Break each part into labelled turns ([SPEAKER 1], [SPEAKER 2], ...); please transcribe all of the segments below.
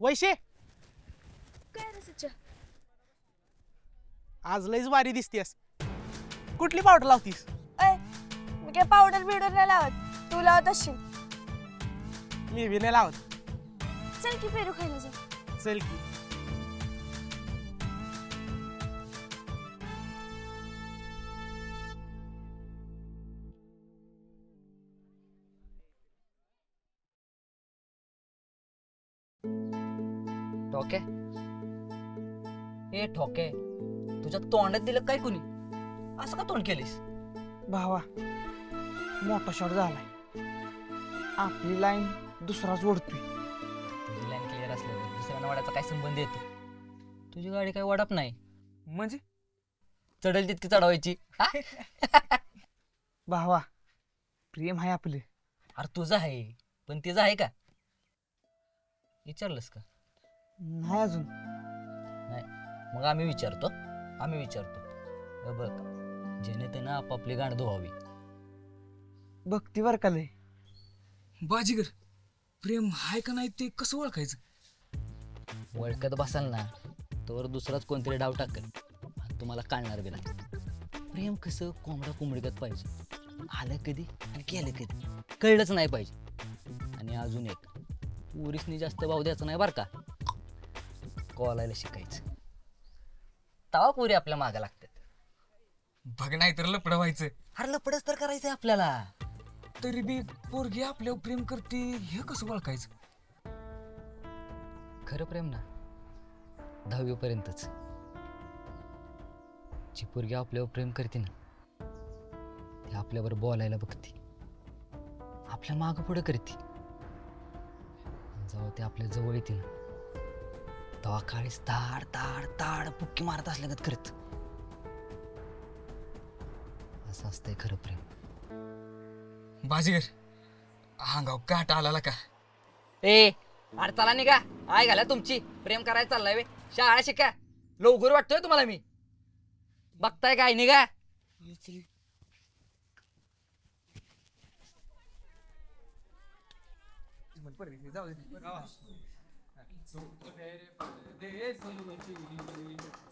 [SPEAKER 1] वैशे
[SPEAKER 2] काय रे सच्चा?
[SPEAKER 1] आज लईच वारी दिसतीस. कुठली पावडर लावतीस?
[SPEAKER 2] मी काय पावडर बिवडर नाही लावत, तू लावत असशील.
[SPEAKER 1] मी बी नाही लावत.
[SPEAKER 2] चल की पेरू खायला जाऊ.
[SPEAKER 1] चल की.
[SPEAKER 3] ठोके ए ठोके, तुझ्या तोंडात दिलं काय कुणी? असं का तोंड केलीस?
[SPEAKER 1] भावा मोठा शॉट झालाय. आपली लाईन दुसराच ओढतोय.
[SPEAKER 3] तुझी लाईन क्लिअर असल्यावर दुसऱ्या वाड्याचा काय संबंध येतो? तुझी गाडी काय वाढप नाही
[SPEAKER 1] म्हणजे
[SPEAKER 3] चढेल तितकी चढवायची.
[SPEAKER 1] भावा प्रेम आहे आपलं.
[SPEAKER 3] अरे तुझं आहे पण तिचं आहे का? विचारलंस का?
[SPEAKER 1] नाही अजून.
[SPEAKER 3] नाही मग आम्ही विचारतो. बघ जेणे त्यानं आपापली गांड धुवावी.
[SPEAKER 1] भक्ती बर का लय.
[SPEAKER 4] बाजीगर प्रेम हाय का नाही ते कसं ओळखायचं?
[SPEAKER 3] ओळखत बसाल ना तर दुसराच कोणतरी डाव टाकेल आणि तुम्हाला कळणार बी नाही. प्रेम कसं कोंबडा कोंबडीगत पाहिजे. आलं कधी आणि केलं कधी कळलंच नाही पाहिजे. आणि अजून एक, पुरीसनी जास्त भाव द्यायचा नाही बरं का. कॉलायला शिकायचं तवा पुरी आपल्या मागं लागतात.
[SPEAKER 4] बघ नाही तर लपड व्हायचं.
[SPEAKER 3] अरे लपडच तर करायचंय आपल्याला.
[SPEAKER 4] तरी बी पोरगी आपल्यावर प्रेम करते हे कसं ओळखायचं?
[SPEAKER 3] खरं प्रेम ना 10वी पर्यंतच. जी पोरगी आपल्यावर प्रेम करते ना ती आपल्यावर बोलायला बघते, आपल्या मागं पुढं करते. जेव्हा ते आपल्या जवळ येते ना तेव्हा काळीच ताड ताड ताड पुक्की मारत असल्यागत करत. असं असतंय खरं प्रेम.
[SPEAKER 4] बाजीगर अंगाव काट आला का?
[SPEAKER 3] ए अरे चला निघा. आय घाला तुमची. प्रेम करायला चाललाय वे. शाळा शिका. लवकर वाटतोय तुम्हाला मी. बघताय काय? निघा.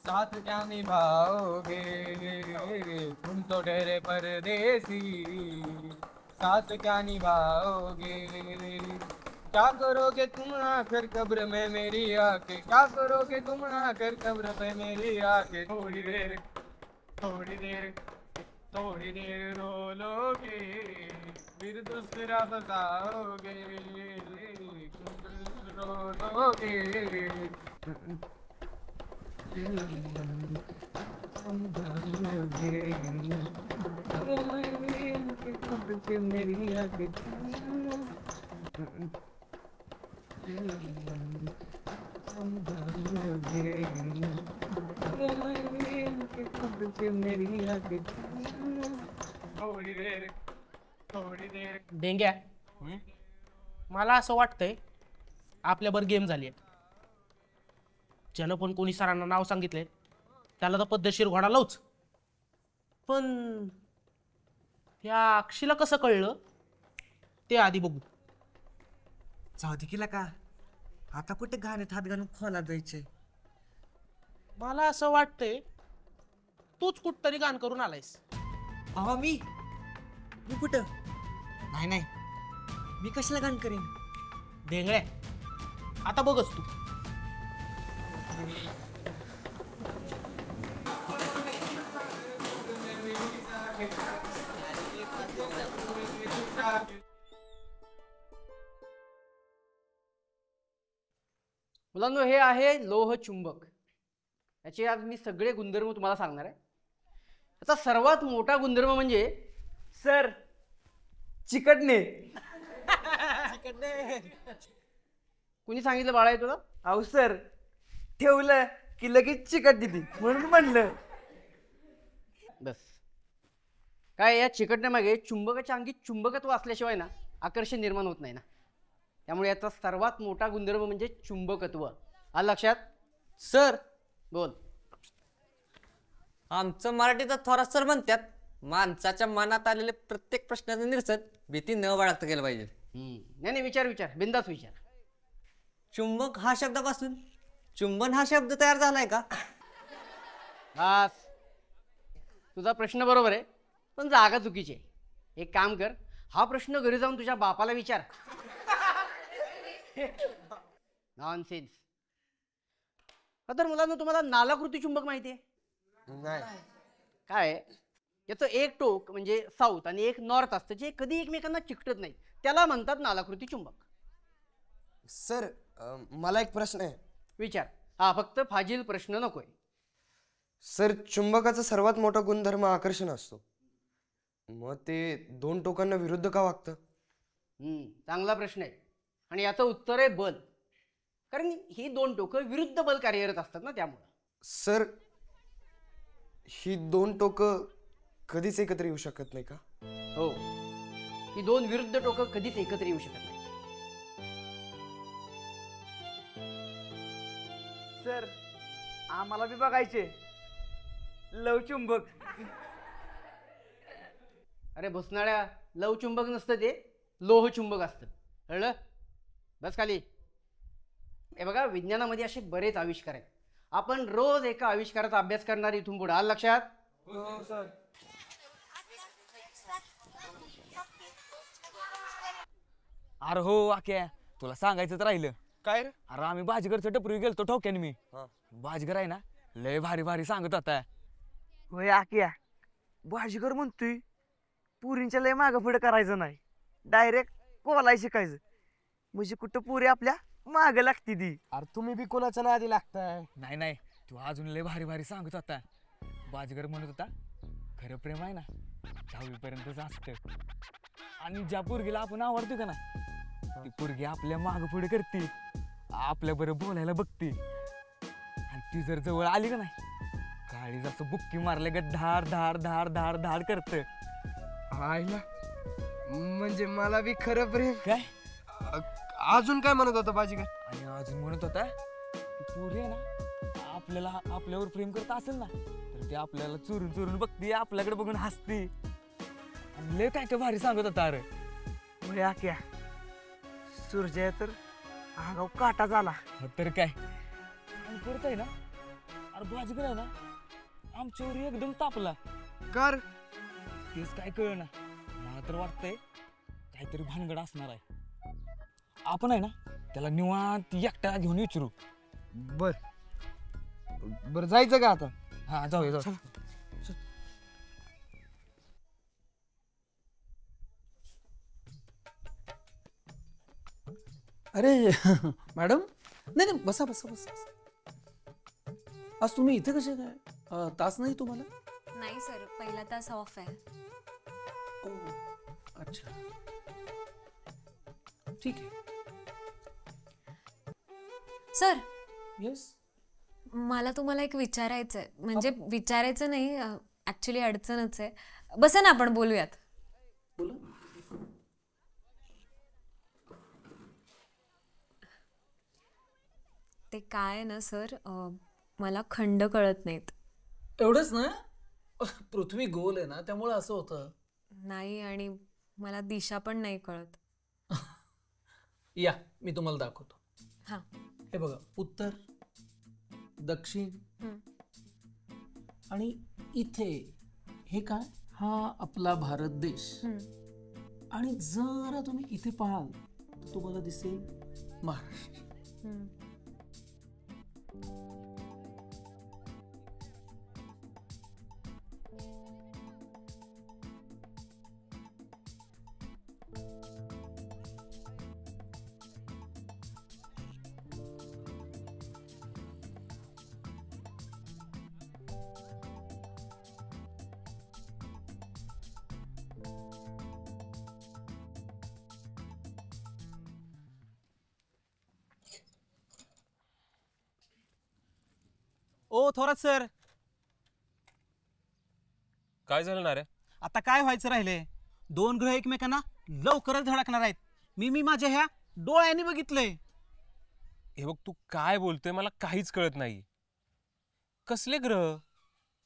[SPEAKER 5] साथ क्या निभाओगे तुम तो ठहरे परदेसी. साथ क्या निभाओगे क्या करोगे तुम आकर कब्र में मेरी आके. क्या करोगे तुम आकर कब्र में मेरी आके. थोड़ी देर रो लोगे फिर दूसरा बताओगे. रो लोगे मेरी आके.
[SPEAKER 1] डेंग्या मला असं वाटतंय आपल्यावर गेम झाली आहे. ज्यानं पण कोणी सरांना नाव सांगितलंय त्याला तर पद्धतशीर घोडा लावच. पण या अक्षीला कसं कळलं ते आधी बघू.
[SPEAKER 6] जाऊ दे केला का आता कुठे घाणीत हात घालून खोला जायचे.
[SPEAKER 1] मला असं वाटतंय तूच कुठतरी गाण करून आलायस.
[SPEAKER 6] अहो मी कुठं? नाही मी कशाला गाण करीन?
[SPEAKER 1] डेंगळ्या आता बघच तू.
[SPEAKER 7] मुलांनो हे आहे लोह चुंबक. याचे आज मी सगळे गुणधर्म तुम्हाला सांगणार आहे. याचा सर्वात मोठा गुणधर्म म्हणजे सर चिकटणे. कुणी सांगितलं बाळा तुला? अहो सर ठेवलं की लगेच चिकट दिली म्हणून म्हणलं. बस काय या चिकटण्यामागे चुंबकाच्या अंगी चुंबकत्व असल्याशिवाय ना आकर्षण निर्माण होत नाही ना. त्यामुळे याचा सर्वात मोठा गुणधर्म म्हणजे चुंबकत्व. आलं लक्षात? सर बोल.
[SPEAKER 8] आमचं मराठीचा थोरात सर म्हणतात माणसाच्या मनात आलेले प्रत्येक प्रश्नाचं निरसन भीती न बाळगता केलं पाहिजे.
[SPEAKER 7] नाही विचार बिंदास विचार.
[SPEAKER 8] चुंबक हा शब्दापासून चुंबन हा शब्द तयार झालाय का?
[SPEAKER 7] बस, तुझा प्रश्न बरोबर आहे, पण जागा चुकीची आहे. एक काम कर, हा प्रश्न घरी जाऊन तुझ्या बापाला विचार. नॉनसेन्स. तर मुलांना तुम्हाला नालाकृती चुंबक माहिती आहे?
[SPEAKER 5] नाही.
[SPEAKER 7] काय आहे? याचं एक टोक म्हणजे साऊथ आणि एक नॉर्थ असतं, जे कधी एकमेकांना चिकटत नाही. त्याला म्हणतात नालाकृती चुंबक.
[SPEAKER 5] सर मला एक प्रश्न आहे.
[SPEAKER 7] विचार. हा, फक्त फाजील प्रश्न नकोय.
[SPEAKER 5] सर चुंबकाचा सर्वात मोठा गुणधर्म आकर्षण असतो, मग ते दोन टोकांना विरुद्ध का वागतं?
[SPEAKER 7] चांगला प्रश्न आहे, आणि याचं उत्तर आहे बल. कारण ही दोन टोकं विरुद्ध बल कार्यरत असतात ना, त्यामुळं.
[SPEAKER 5] सर ही दोन टोकं कधीच एकत्र येऊ शकत नाही का?
[SPEAKER 7] हो, ही दोन विरुद्ध टोकं कधीच एकत्र येऊ शकत नाही.
[SPEAKER 9] सर आम्हाला बी बघायचे लवचुंबक.
[SPEAKER 7] अरे भुसनाळ्या, लवचुंबक नसतं, ते लोहचुंबक असतं. कळलं? बस खाली. हे बघा, विज्ञानामध्ये असे बरेच आविष्कार आहेत. आपण रोज एका आविष्काराचा अभ्यास करणार इथून पुढे. आलं लक्षात?
[SPEAKER 9] हो सर.
[SPEAKER 4] अरे हो आक्या, तुला सांगायचंच राहिलं.
[SPEAKER 5] काय रे?
[SPEAKER 4] अरे आम्ही बाजीगरच्या टपरी गेलतो ठोक्याने. मी बाजीगर आहे ना, लय भारी भारी सांगत होता.
[SPEAKER 9] होय आक्या, बाजीगर म्हणतोय पुरींच्या लय मागं पुढे करायचं नाही, डायरेक्ट कोलाय शिकायचं, म्हणजे कुठं पुरी आपल्या माग लागती ती.
[SPEAKER 5] अरे तुम्ही बी कोणाच्या नादी लागताय?
[SPEAKER 4] नाही नाही, तू अजून लय भारी भारी सांगत होता. बाजीगर म्हणत होता, खरं प्रेम आहे ना 10वी पर्यंतच असतं, आणि ज्या पोरगीला आपण आवडतो का ना, ती पोरगी आपल्या माग पुढे करते, आपल्या बरं बोलायला बघते, आणि ती जर जवळ आली का नाही, काळी जसं बुक्की मारले ग धाड धाड धाड धाड धाड करत.
[SPEAKER 5] आईला, म्हणजे मला बी खरं प्रेम.
[SPEAKER 4] काय
[SPEAKER 5] अजून काय म्हणत होता बाजीगर?
[SPEAKER 4] आणि अजून म्हणत होता की पोरी आहे ना, आपल्यावर प्रेम करत असेल ना, तर ते आपल्याला चोरून चोरून बघते, आपल्याकडे बघून हसते, आणि लय काय काय भारी सांगत होता. अरे
[SPEAKER 9] होय आक्या, सूर्य तर आगाव काटा झाला.
[SPEAKER 4] तर काय, आणि परत आहे ना, अरे बाजीगर आहे ना आमच्यावर एकदम तापला.
[SPEAKER 5] कर.
[SPEAKER 4] तेच काय कळ ना, मला तर वाटतंय काहीतरी भानगड असणार आहे. आपण आहे ना त्याला निवांत एकट्याला घेऊन विचारू.
[SPEAKER 5] बर बर, जायचं का आता?
[SPEAKER 4] हा, जाऊया जाऊ.
[SPEAKER 10] अरे मॅडम, नाही नाही, बसा बसा बसा. आज तुम्ही इथे कसे काय? तास नाही तुम्हाला?
[SPEAKER 11] नाही सर, पहिला तास ऑफ आहे.
[SPEAKER 10] ओ, अच्छा, ठीक आहे.
[SPEAKER 11] सर,
[SPEAKER 10] येस,
[SPEAKER 11] मला तुम्हाला एक विचारायचं आहे. म्हणजे विचारायचं नाही, ॲक्च्युली अडचणच आहे. बसा ना, आपण बोलूयात.
[SPEAKER 10] बोला.
[SPEAKER 11] ते काय ना सर, मला खंड कळत नाहीत.
[SPEAKER 10] एवढंच ना, पृथ्वी गोल आहे ना, त्यामुळे असं होतं.
[SPEAKER 11] नाही, आणि मला दिशा पण नाही कळत.
[SPEAKER 10] या, मी तुम्हाला दाखवतो.
[SPEAKER 11] हां.
[SPEAKER 10] हे बघा, उत्तर, दक्षिण, आणि इथे हे काय, हा आपला भारत देश. आणि जरा तुम्ही इथे पाहाल तर तुम्हाला दिसेल महाराष्ट्र.
[SPEAKER 12] ओ थोरात सर,
[SPEAKER 13] काय झालं ना रे?
[SPEAKER 12] आता काय व्हायचं राहिले? 2 ग्रह एकमेकांना लवकरच धडकणार आहेत. मी माझ्या ह्या डोळ्यांनी बघितलंय.
[SPEAKER 13] हे बघ, तू काय बोलतोय मला काहीच कळत नाही. कसले ग्रह?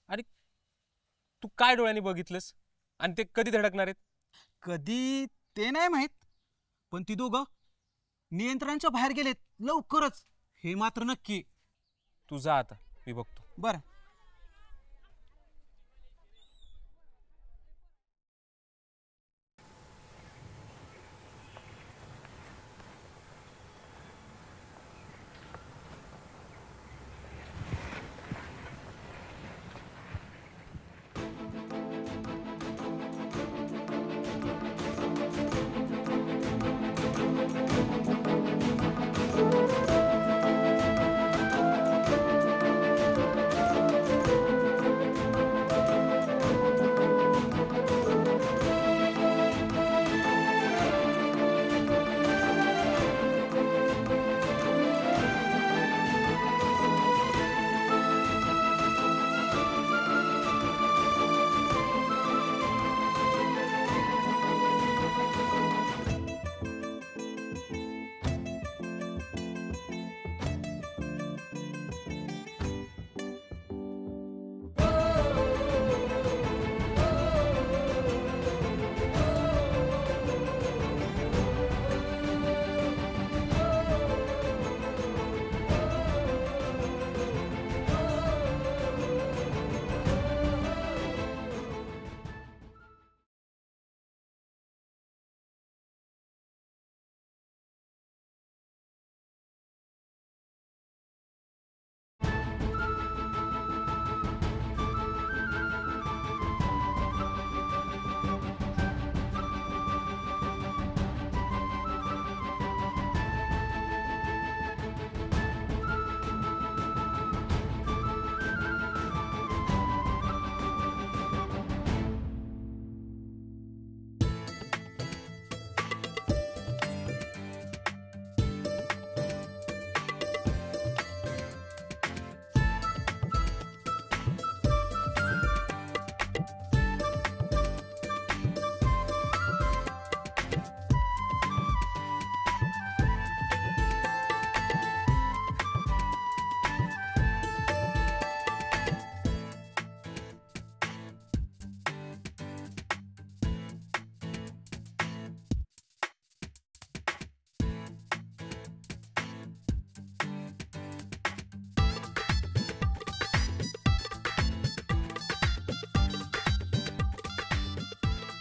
[SPEAKER 13] आणि तू काय डोळ्यांनी बघितलंस? आणि ते कधी धडकणार आहेत?
[SPEAKER 12] कधी ते नाही माहित, पण ती दोघं नियंत्रणाच्या बाहेर गेलेत. लवकरच, हे मात्र नक्की.
[SPEAKER 13] तू जा आता, मी बघतो.
[SPEAKER 12] बरं.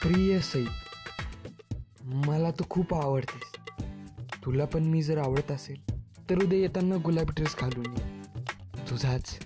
[SPEAKER 5] प्रिय सई, मला तू खूप आवडतेस. तुला पण मी जर आवडत असेल तर उद्या येताना गुलाबी ड्रेस घालून ये. तुझाच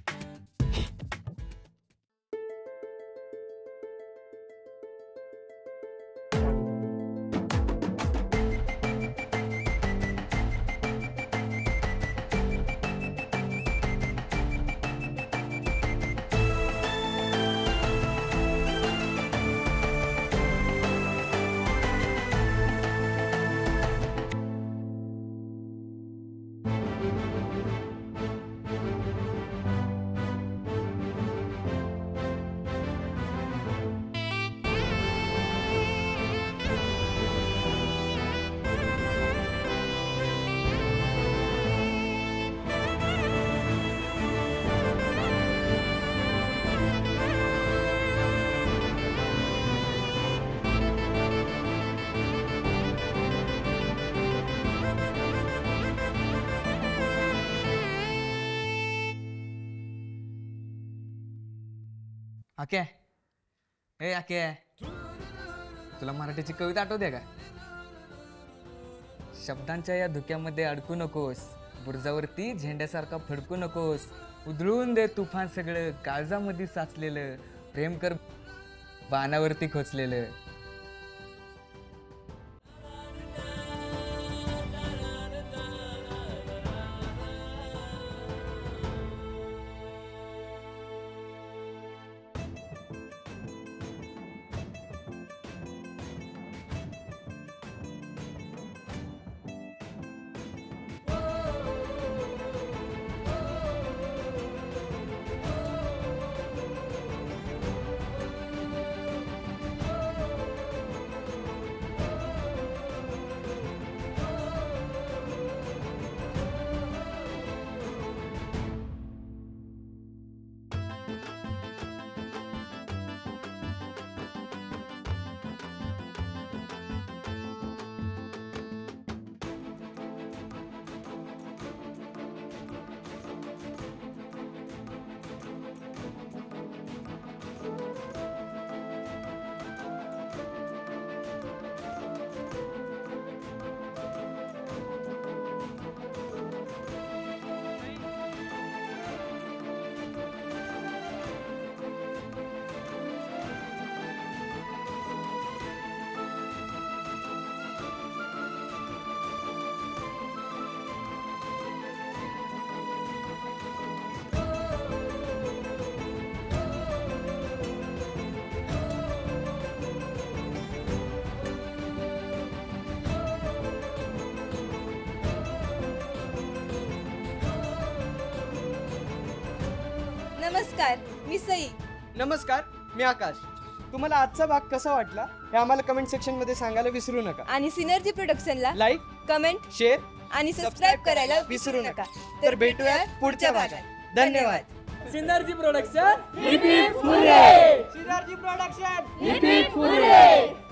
[SPEAKER 4] आके ए आके, तुला मराठीची कविता आठवते का? शब्दांच्या या धुक्यामध्ये अडकू नकोस, बुरजावरती झेंड्यासारखा फडकू नकोस, उधळून दे तुफान सगळं, काळजामध्ये साचलेलं प्रेम कर बाणावरती खोचलेलं.
[SPEAKER 2] नमस्कार मी सई.
[SPEAKER 7] नमस्कार मी आकाश. तुम्हाला आजचा भाग कसा वाटला हे आम्हाला कमेंट सेक्शन मध्ये सांगायला विसरू नका.
[SPEAKER 2] आणि सिनर्जी प्रोडक्शनला
[SPEAKER 7] लाईक,
[SPEAKER 2] कमेंट,
[SPEAKER 7] शेअर
[SPEAKER 2] आणि सबस्क्राईब करायला विसरू नका. तर भेटूया पुढच्या भागात. धन्यवाद.
[SPEAKER 7] Synergy production
[SPEAKER 2] heap heap hurray.
[SPEAKER 7] Synergy production
[SPEAKER 2] heap heap hurray.